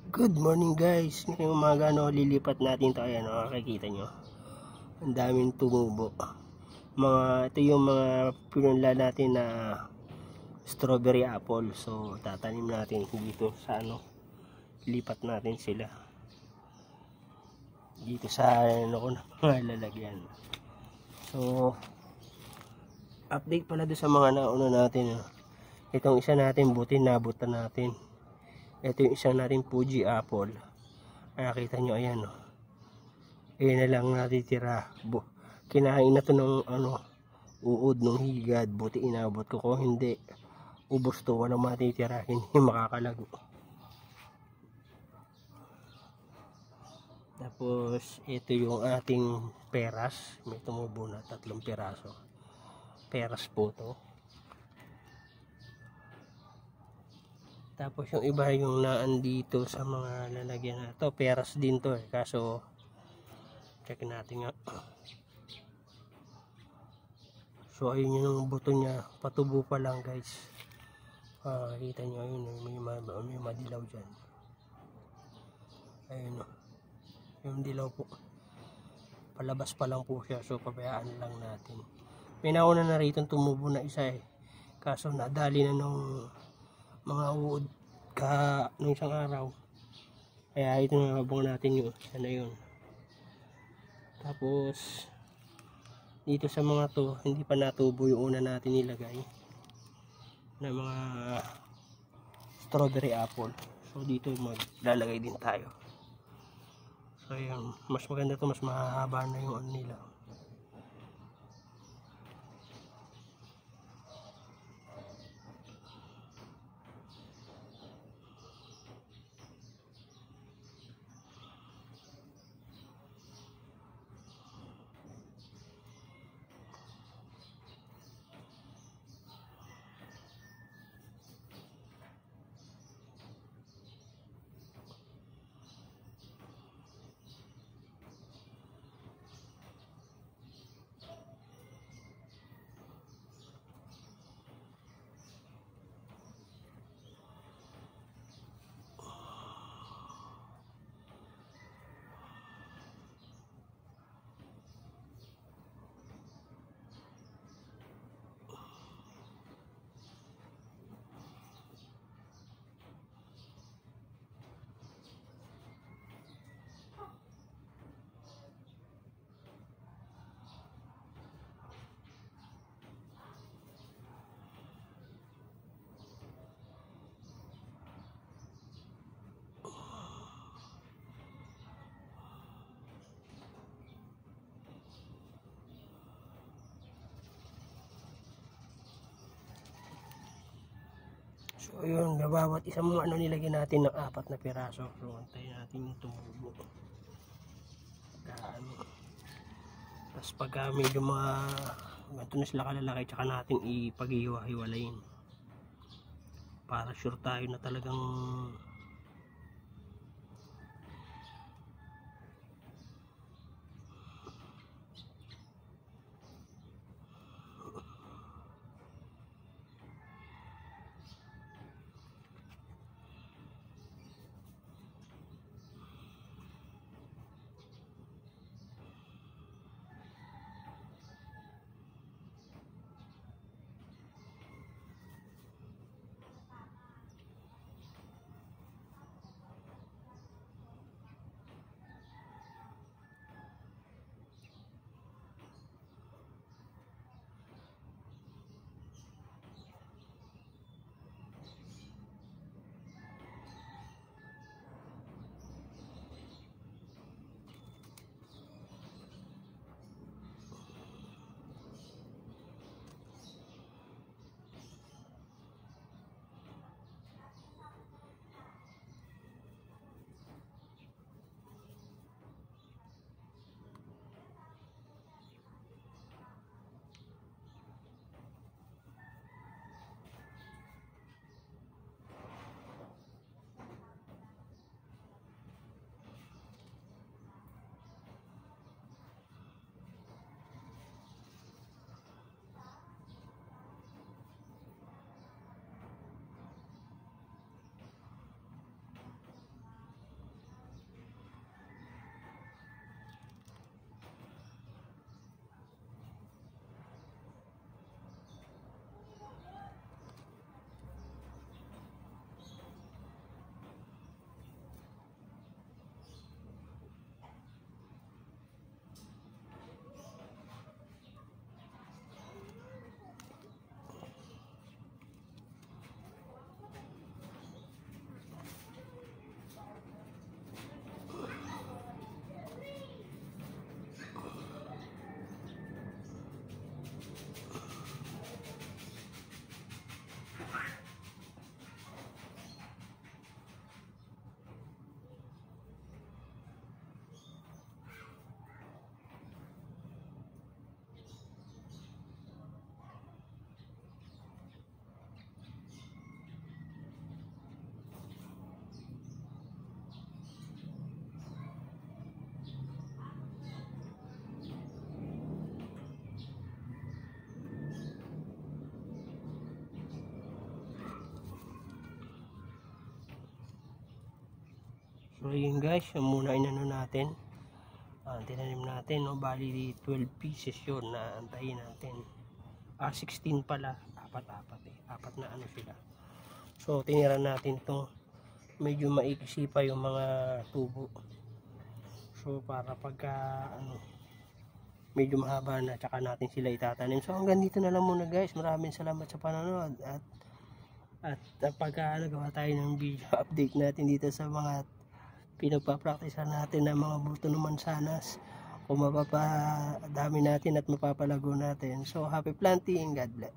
Good morning guys. Ngayong umaga lilipat natin to. Ayan makikita nyo. Ang daming tumubo. Ito yung mga pinunla natin na strawberry apple. So tatanim natin dito sa lipat natin sila. Dito sa mga lalagyan. So update pala doon sa mga nauna natin. Itong isa natin buti nabutan natin. Ito yung isang natin Fuji apple. Nakita nyo, ayan Ayan na lang natitira. Kinain na to ng uod ng higad. Buti inabot ko. Kung hindi, ubos to. Walang matitira. Hindi makakalago. Tapos ito yung ating peras. May tumubo na 3 piraso. Peras po to. Tapos yung iba yung naandito sa mga lalagyan na to, peras din to kaso check natin nga. So ayun yung buto niya, patubo pa lang guys. Kita nyo ayun, may madilaw dyan. Ayun yung dilaw po, palabas pa lang po siya, so pabayaan lang natin. May nauna na rito tumubo na isa kaso nadali na nung mga uod nung isang araw, kaya ito na habang natin yun. Yun. Tapos dito sa mga to hindi pa natubo yung una natin nilagay na mga strawberry apple, so dito maglalagay din tayo. So yun, mas maganda to, mas mahahaba na yung nila. So yun, bawat isang nilagyan natin ng 4 na piraso. So antayin natin yung tumubo. Tapos pagka medyo ganito na sila kalalaki, tsaka natin ipag-ihiwa-hiwalayin para sure tayo na talagang So yun guys, yung muna inano natin, tinanim natin, no? Bali 12 pieces yun na antayin natin. 16 pala, apat na ano sila. So tinira natin itong medyo maiksi pa yung mga tubo. So para pagka medyo mahaba na, tsaka natin sila itatanim. So hanggang dito na lang muna guys. Maraming salamat sa panonood at pagka nagawa tayo ng video update natin dito sa mga pinagpa-practice natin ng mga buto ng mansanas, kung mapapadami natin at mapapalago natin. So happy planting, God bless.